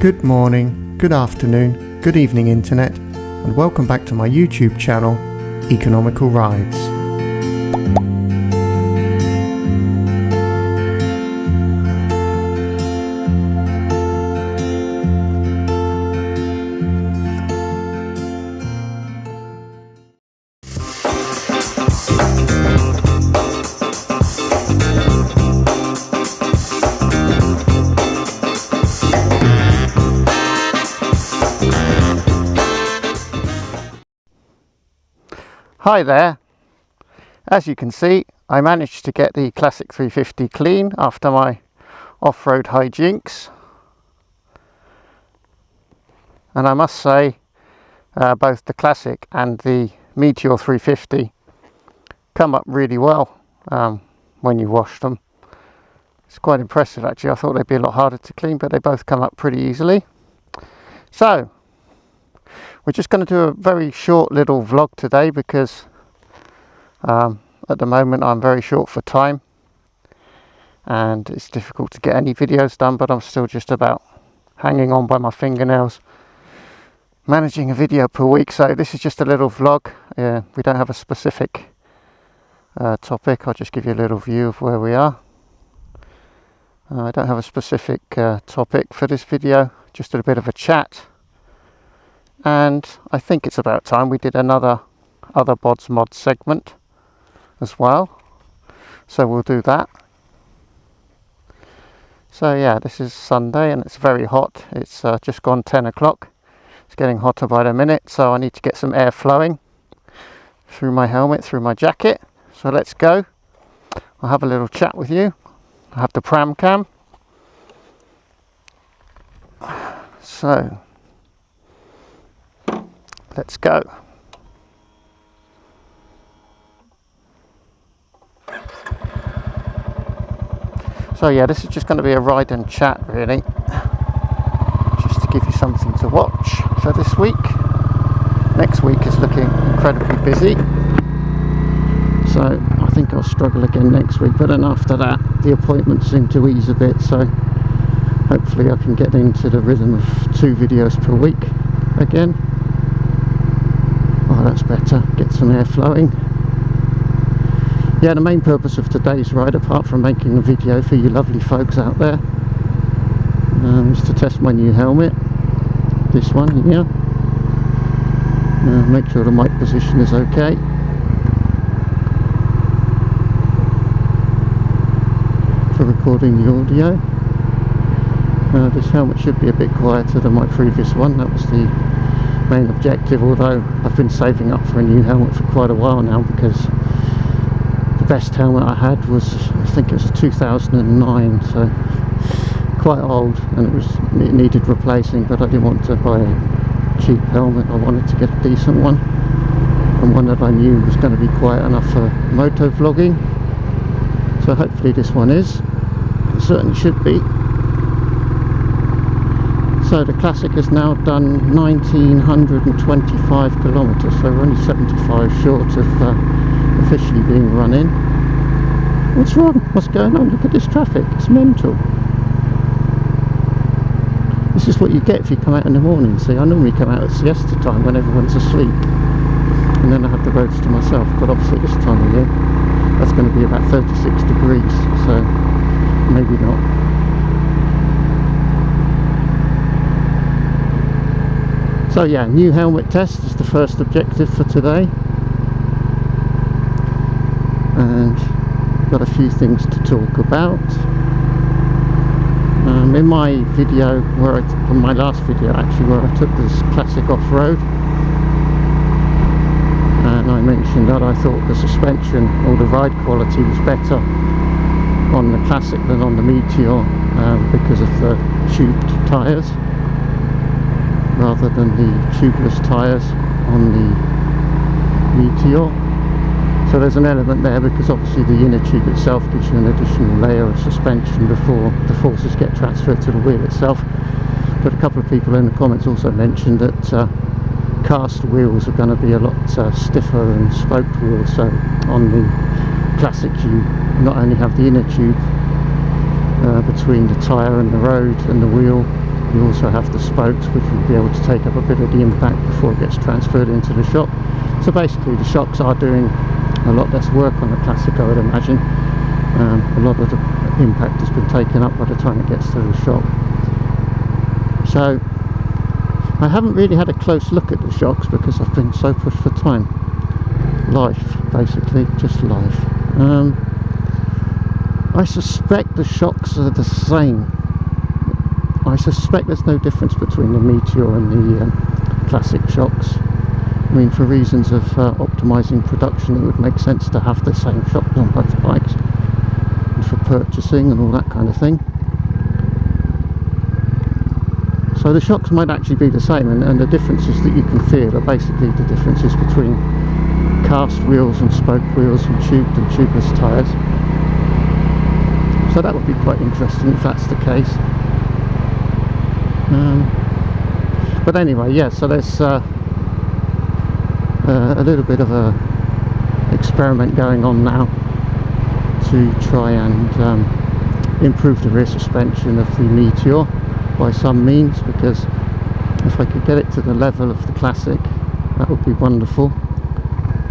Good morning, good afternoon, good evening internet, and welcome back to my YouTube channel, Economical Rides. Hi there. As you can see, I managed to get the Classic 350 clean after my off-road hijinks, and I must say both the Classic and the Meteor 350 come up really well when you wash them. It's quite impressive actually. I thought they'd be a lot harder to clean, but they both come up pretty easily. So we're just going to do a very short little vlog today because at the moment I'm very short for time and it's difficult to get any videos done, but I'm still just about hanging on by my fingernails, managing a video per week. So this is just a little vlog. We don't have a specific topic. I'll just give you a little view of where we are. I don't have a specific topic for this video, just a bit of a chat. And I think it's about time we did another Other Bods Mods segment as well. So we'll do that. So yeah, this is Sunday and it's very hot. It's just gone 10 o'clock. It's getting hotter by the minute, so I need to get some air flowing through my helmet, through my jacket. So let's go. I'll have a little chat with you. I have the pram cam. So let's go. So yeah, this is just going to be a ride and chat really, just to give you something to watch for this week. Next week is looking incredibly busy, so I think I'll struggle again next week, but then after that the appointments seem to ease a bit, so hopefully I can get into the rhythm of 2 videos per week again. Oh, that's better. Get some air flowing. Yeah, the main purpose of today's ride, apart from making a video for you lovely folks out there, is to test my new helmet. This one here. Make sure the mic position is okay. For recording the audio. This helmet should be a bit quieter than my previous one. That was the main objective, although I've been saving up for a new helmet for quite a while now, because the best helmet I had was, I think it was a 2009, so quite old, and it needed replacing, but I didn't want to buy a cheap helmet. I wanted to get a decent one, and one that I knew was going to be quiet enough for moto vlogging. So hopefully this one is. It certainly should be. So the Classic has now done 1925 kilometres, so we're only 75 short of officially being run in. What's wrong? What's going on? Look at this traffic, it's mental. This is what you get if you come out in the morning. See, I normally come out at siesta time when everyone's asleep, and then I have the roads to myself, but obviously this time of year that's going to be about 36 degrees, so maybe not. So yeah, new helmet test is the first objective for today, and got a few things to talk about. In my video, in my last video actually, where I took this Classic off-road, and I mentioned that I thought the suspension or the ride quality was better on the Classic than on the Meteor because of the tubed tyres, rather than the tubeless tyres on the Meteor. So there's an element there, because obviously the inner tube itself gives you an additional layer of suspension before the forces get transferred to the wheel itself. But a couple of people in the comments also mentioned that cast wheels are going to be a lot stiffer than spoked wheels. So on the Classic you not only have the inner tube between the tyre and the road and the wheel, You also have the spokes, which will be able to take up a bit of the impact before it gets transferred into the shock. So basically the shocks are doing a lot less work on the Classic, I would imagine. A lot of the impact has been taken up by the time it gets to the shock. So I haven't really had a close look at the shocks because I've been so pushed for time. Life, basically, just life. I suspect the shocks are the same. I suspect there's no difference between the Meteor and the Classic shocks. I mean, for reasons of optimising production, it would make sense to have the same shocks on both bikes, and for purchasing and all that kind of thing. So the shocks might actually be the same, and the differences that you can feel are basically the differences between cast wheels and spoke wheels and tubed and tubeless tyres. So that would be quite interesting if that's the case. But anyway, yeah, so there's a little bit of a experiment going on now to try and improve the rear suspension of the Meteor by some means, because if I could get it to the level of the Classic, that would be wonderful,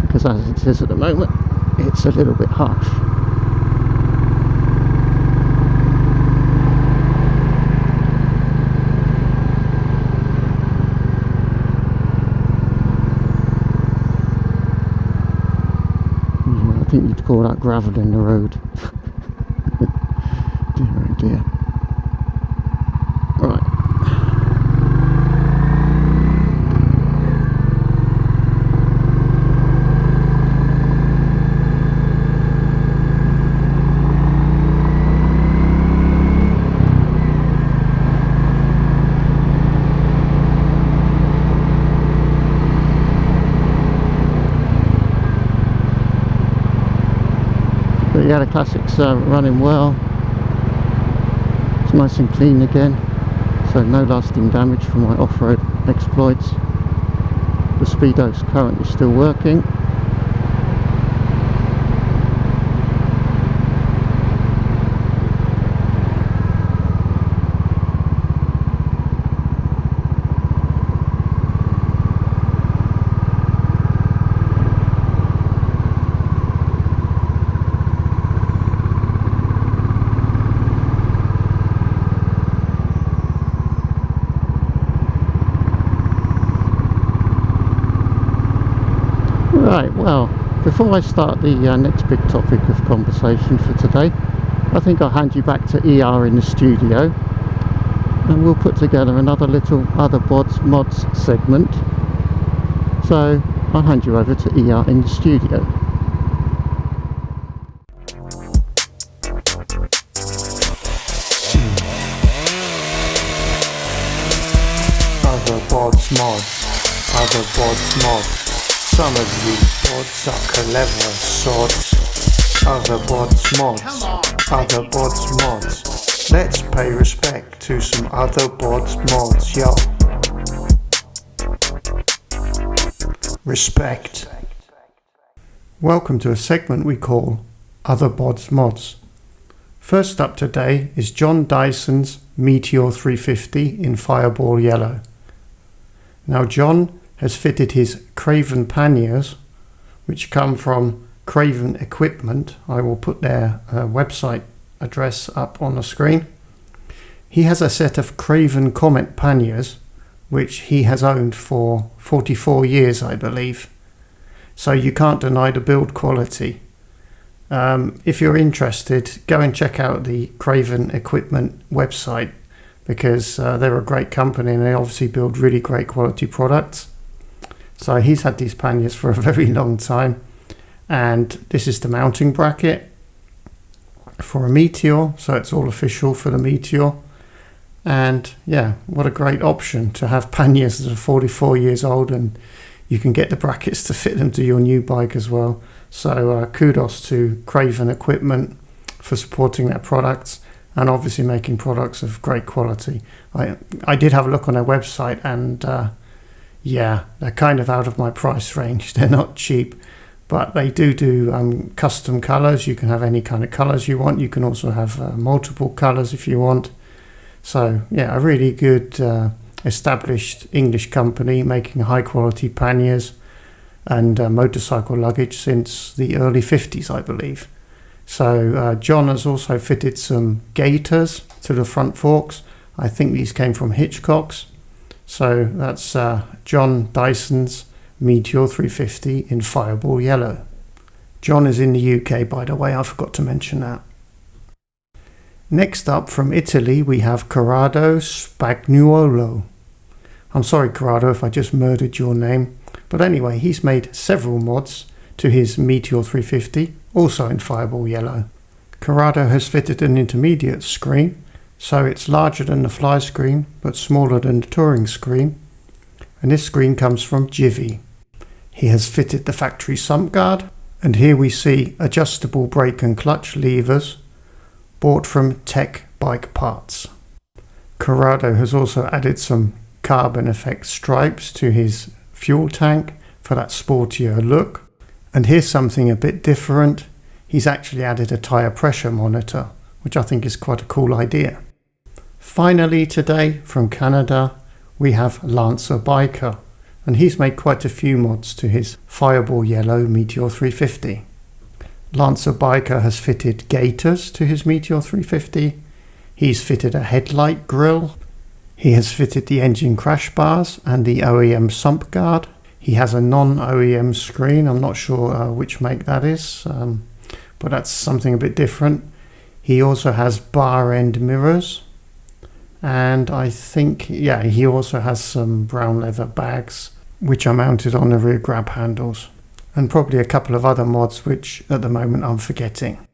because as it is at the moment, it's a little bit harsh. I think you'd call that gravel in the road. Dear oh dear. Right. But yeah, the Classic's running well. It's nice and clean again, so no lasting damage from my off-road exploits. The speedo's currently still working. Right, well, before I start the next big topic of conversation for today, I think I'll hand you back to ER in the studio, and we'll put together another little Other Bods Mods segment. So I'll hand you over to ER in the studio. Other Bods Mods, Other Bods Mods. Some of you bods are clever sorts. Other Bods Mods, Other Bods Mods. Let's pay respect to some Other Bods Mods, yo. Respect. Welcome to a segment we call Other Bods Mods. First up today is John Dyson's Meteor 350 in Fireball Yellow. Now John has fitted his Craven panniers, which come from Craven Equipment. I will put their website address up on the screen. He has a set of Craven Comet panniers, which he has owned for 44 years, I believe. So you can't deny the build quality. If you're interested, go and check out the Craven Equipment website, because they're a great company and they obviously build really great quality products. So he's had these panniers for a very long time, and this is the mounting bracket for a Meteor, so it's all official for the Meteor. And yeah, what a great option to have panniers that are 44 years old, and you can get the brackets to fit them to your new bike as well. So kudos to Craven Equipment for supporting their products and obviously making products of great quality. I did have a look on their website, and yeah, they're kind of out of my price range. They're not cheap, but they do custom colors. You can have any kind of colors you want. You can also have multiple colors if you want. So yeah, a really good established English company making high quality panniers and motorcycle luggage since the early 50s, I believe. So John has also fitted some gaiters to the front forks. I think these came from Hitchcock's. So that's John Dyson's Meteor 350 in Fireball Yellow. John is in the UK, by the way, I forgot to mention that. Next up from Italy we have Corrado Spagnuolo. I'm sorry Corrado if I just murdered your name, but anyway, he's made several mods to his Meteor 350, also in Fireball Yellow. Corrado has fitted an intermediate screen, so it's larger than the fly screen but smaller than the touring screen, and this screen comes from Givi. He has fitted the factory sump guard, and here we see adjustable brake and clutch levers bought from Tech Bike Parts. Corrado has also added some carbon effect stripes to his fuel tank for that sportier look. And here's something a bit different. He's actually added a tyre pressure monitor, which I think is quite a cool idea. Finally today from Canada we have LancerBiker, and he's made quite a few mods to his Fireball Yellow Meteor 350. LancerBiker has fitted gaiters to his Meteor 350. He's fitted a headlight grille. He has fitted the engine crash bars and the OEM sump guard. He has a non-OEM screen. I'm not sure which make that is, but that's something a bit different. He also has bar end mirrors. And I think, yeah, he also has some brown leather bags, which are mounted on the rear grab handles. And probably a couple of other mods, which at the moment I'm forgetting.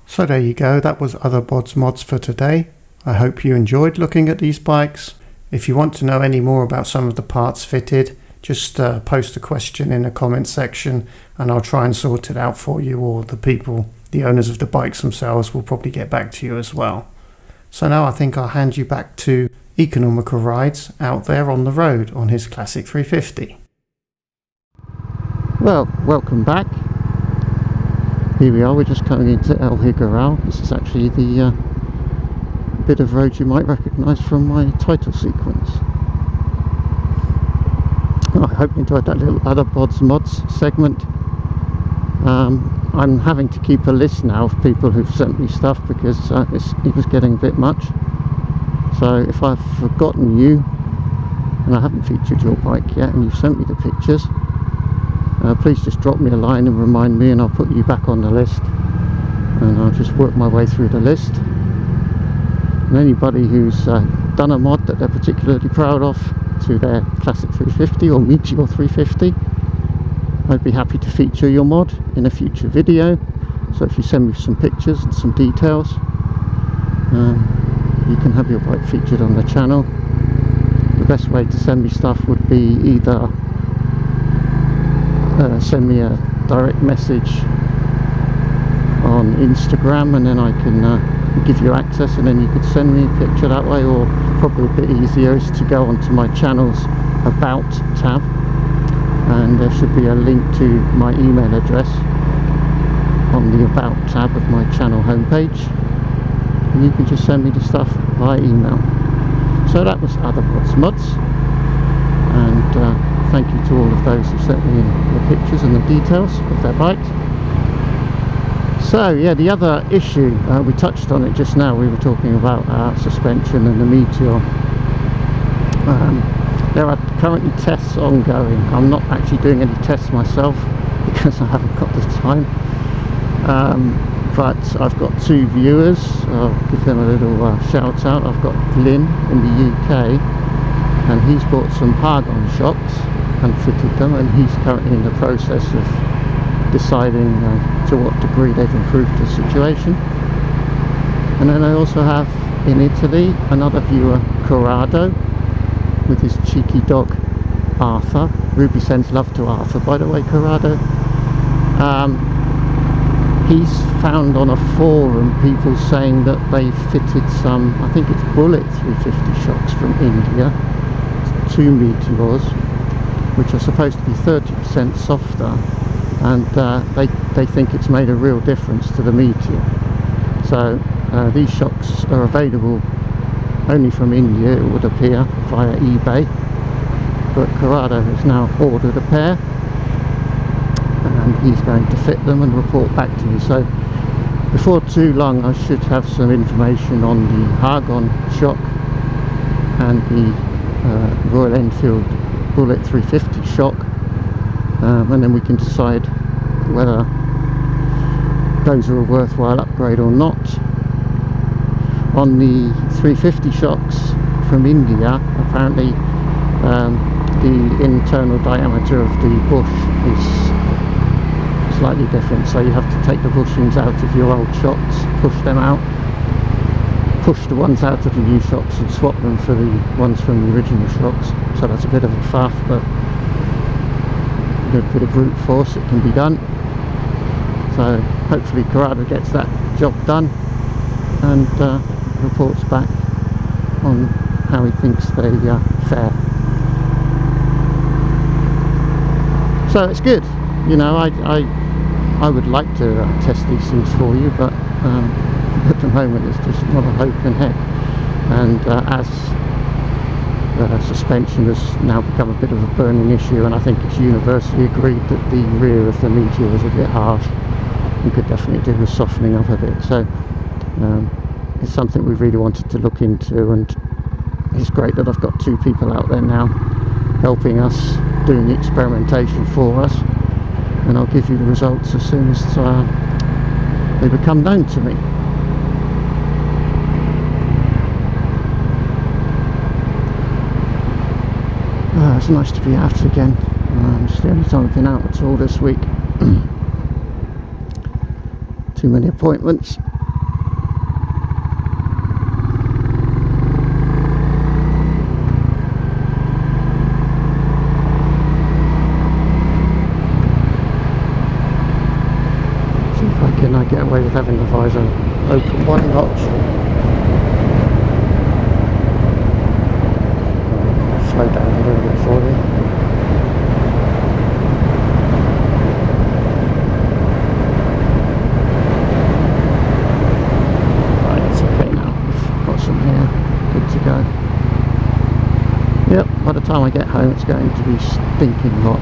So there you go, that was Other Bods Mods for today. I hope you enjoyed looking at these bikes. If you want to know any more about some of the parts fitted, just post a question in the comment section and I'll try and sort it out for you, or the owners of the bikes themselves will probably get back to you as well. So now I think I'll hand you back to EconomicalRides out there on the road on his Classic 350. Well, welcome back. Here we are, we're just coming into El Higueral. This is actually the bit of road you might recognise from my title sequence. Oh, I hope you enjoyed that little Other Bods Mods segment. I'm having to keep a list now of people who've sent me stuff because it was getting a bit much. So if I've forgotten you and I haven't featured your bike yet and you've sent me the pictures, please just drop me a line and remind me, and I'll put you back on the list, and I'll just work my way through the list. And anybody who's done a mod that they're particularly proud of to their Classic 350 or Meteor 350, I'd be happy to feature your mod in a future video. So if you send me some pictures and some details, you can have your bike featured on the channel. The best way to send me stuff would be either send me a direct message on Instagram and then I can give you access, and then you could send me a picture that way, or probably a bit easier is to go onto my channel's About tab, and there should be a link to my email address on the About tab of my channel homepage, and you can just send me the stuff via email. So that was Other Bods Mods, and thank you to all of those who sent me the pictures and the details of their bikes. So yeah, the other issue, we touched on it just now, we were talking about suspension and the Meteor. There are currently tests ongoing. I'm not actually doing any tests myself because I haven't got the time. But I've got two viewers, I'll give them a little shout out. I've got Glyn in the UK, and he's bought some Argon shocks and fitted them, and he's currently in the process of deciding to what degree they've improved the situation. And then I also have in Italy another viewer, Corrado, with his cheeky dog Arthur. Ruby sends love to Arthur, by the way, Corrado. He's found on a forum people saying that they fitted some, I think it's Bullet 350 shocks from India, 2 Meteors, which are supposed to be 30% softer, and they think it's made a real difference to the Meteor. So these shocks are available only from India, it would appear, via eBay. But Corrado has now ordered a pair, and he's going to fit them and report back to me. So before too long I should have some information on the Argon shock and the Royal Enfield Bullet 350 shock, and then we can decide whether those are a worthwhile upgrade or not. On the 350 shocks from India, apparently the internal diameter of the bush is slightly different, so you have to take the bushings out of your old shocks, push them out, push the ones out of the new shocks and swap them for the ones from the original shocks. So that's a bit of a faff, but with a bit of brute force it can be done. So hopefully Corrado gets that job done and reports back on how he thinks they fare. So it's good, you know. I would like to test these things for you, but at the moment it's just not a hope in heck. And as suspension has now become a bit of a burning issue, and I think it's universally agreed that the rear of the Meteor is a bit harsh and could definitely do with softening up a bit. So it's something we really wanted to look into, and it's great that I've got two people out there now helping us, doing the experimentation for us, and I'll give you the results as soon as they become known to me. It's nice to be out again. It's the only time I've been out at all this week. Too many appointments. See if I can get away with having the visor open one notch. Slow down a little bit for you. Right, it's okay now. We've got some here, good to go. Yep, by the time I get home it's going to be stinking hot.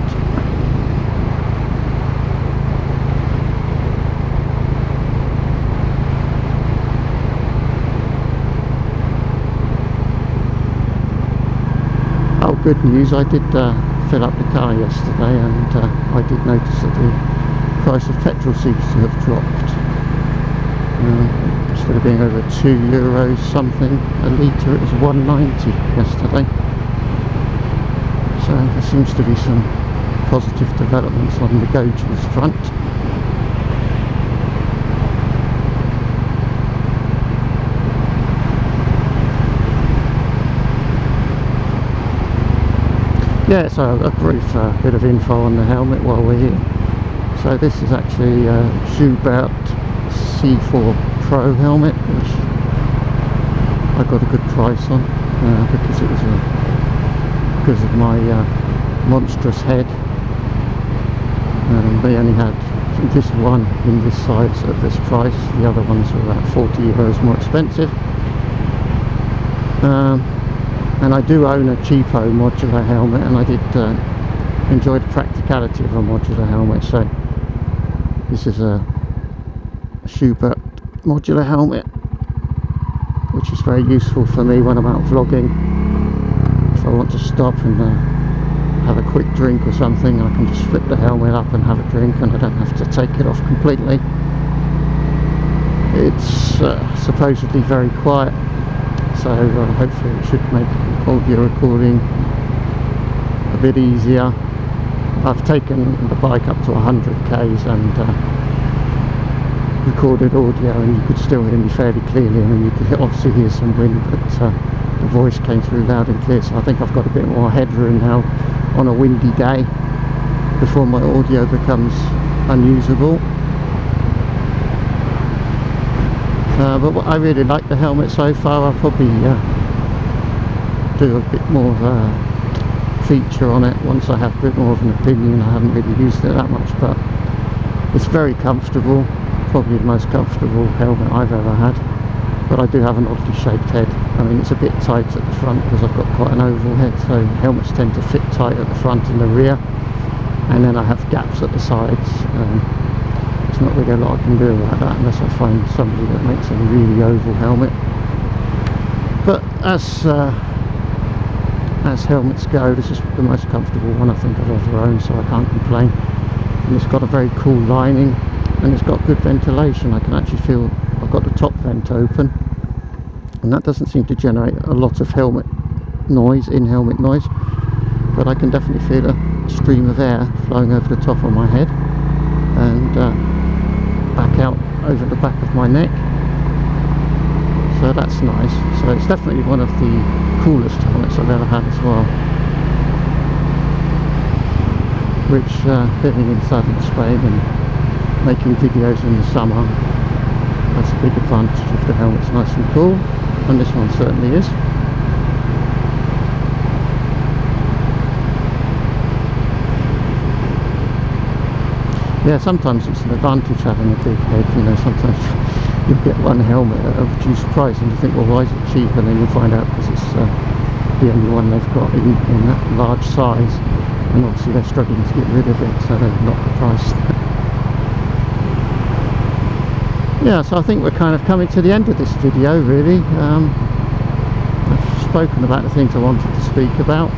Oh, good news, I did fill up the car yesterday, and I did notice that the price of petrol seems to have dropped. Instead of being over €2 something a litre, it was $1.90 yesterday. So there seems to be some positive developments on the gauges front. Yeah, so a brief bit of info on the helmet while we're here. So this is actually a Schubert C4 Pro helmet, which I got a good price on because it was because of my monstrous head. They only had this one in this size at this price. The other ones were about €40 more expensive. And I do own a cheapo modular helmet, and I did enjoy the practicality of a modular helmet. So this is a Schubert modular helmet, which is very useful for me when I'm out vlogging. If I want to stop and have a quick drink or something, I can just flip the helmet up and have a drink, and I don't have to take it off completely. It's supposedly very quiet, so hopefully it should make audio recording a bit easier. I've taken the bike up to 100 k's and recorded audio, and you could still hear me fairly clearly. I mean, you could obviously hear some wind, but the voice came through loud and clear, so I think I've got a bit more headroom now on a windy day before my audio becomes unusable. But I really like the helmet so far. I'll probably do a bit more of a feature on it once I have a bit more of an opinion. I haven't really used it that much, but it's very comfortable. Probably the most comfortable helmet I've ever had. But I do have an oddly shaped head. I mean, it's a bit tight at the front because I've got quite an oval head, so helmets tend to fit tight at the front and the rear, and then I have gaps at the sides. There's not really a lot I can do about that unless I find somebody that makes a really oval helmet. But as helmets go, this is the most comfortable one I think I've ever owned, so I can't complain. And it's got a very cool lining, and it's got good ventilation. I can actually feel I've got the top vent open, and that doesn't seem to generate a lot of helmet noise, in-helmet noise, but I can definitely feel a stream of air flowing over the top of my head and back out over the back of my neck, so that's nice. So it's definitely one of the coolest helmets I've ever had as well, which living in southern Spain and making videos in the summer, that's a big advantage if the helmet's nice and cool, and this one certainly is. Yeah, sometimes it's an advantage having a big head, you know. Sometimes you get one helmet at a reduced price and you think, well, why is it cheap? And then you find out because it's the only one they've got in that large size, and obviously they're struggling to get rid of it, so they've knocked the price. Yeah, so I think we're kind of coming to the end of this video, really. I've spoken about the things I wanted to speak about.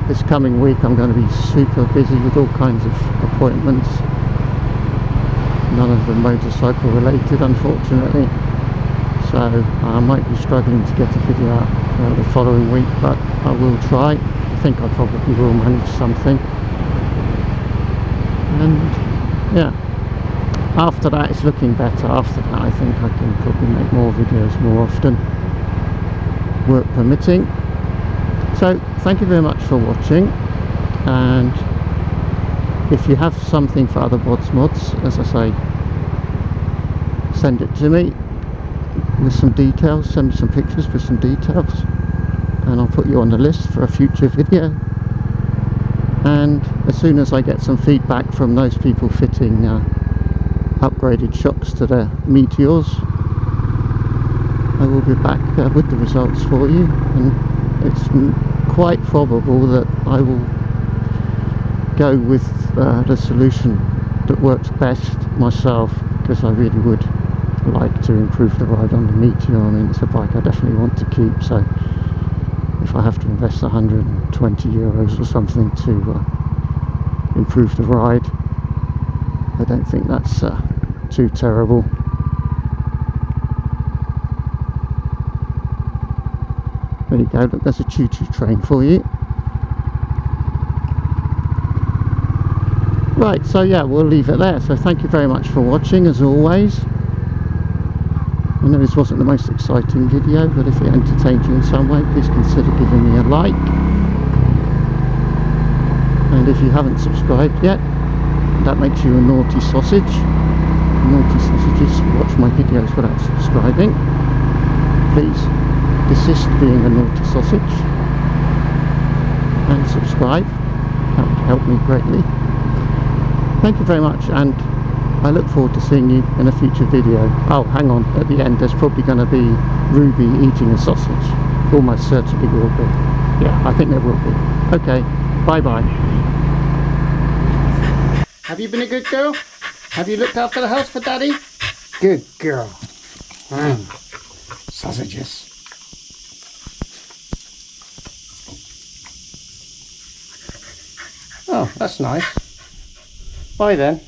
This coming week I'm going to be super busy with all kinds of appointments, none of them motorcycle related, unfortunately, so I might be struggling to get a video out the following week, but I will try. I think I probably will manage something. And yeah, after that it's looking better. After that I think I can probably make more videos more often, work permitting. So thank you very much for watching, and if you have something for Other Bods Mods, as I say, send it to me with some details, send me some pictures with some details, and I'll put you on the list for a future video. And as soon as I get some feedback from those people fitting upgraded shocks to their Meteors, I will be back with the results for you. And it's quite probable that I will go with the solution that works best myself, because I really would like to improve the ride on the Meteor. I mean, it's a bike I definitely want to keep, so if I have to invest 120 euros or something to improve the ride, I don't think that's too terrible. There you go, look, there's a choo-choo train for you. Right, so yeah, we'll leave it there. So thank you very much for watching, as always. I know this wasn't the most exciting video, but if it entertained you in some way, please consider giving me a like. And if you haven't subscribed yet, that makes you a naughty sausage. Naughty sausages watch my videos without subscribing. Please desist being a naughty sausage and subscribe. That would help me greatly. Thank you very much, and I look forward to seeing you in a future video. Oh, hang on, at the end there's probably going to be Ruby eating a sausage. Almost certainly will be. Yeah, I think there will be. Okay, bye bye. Have you been a good girl? Have you looked after the house for Daddy? Good girl. Sausages. Oh, that's nice. Bye then.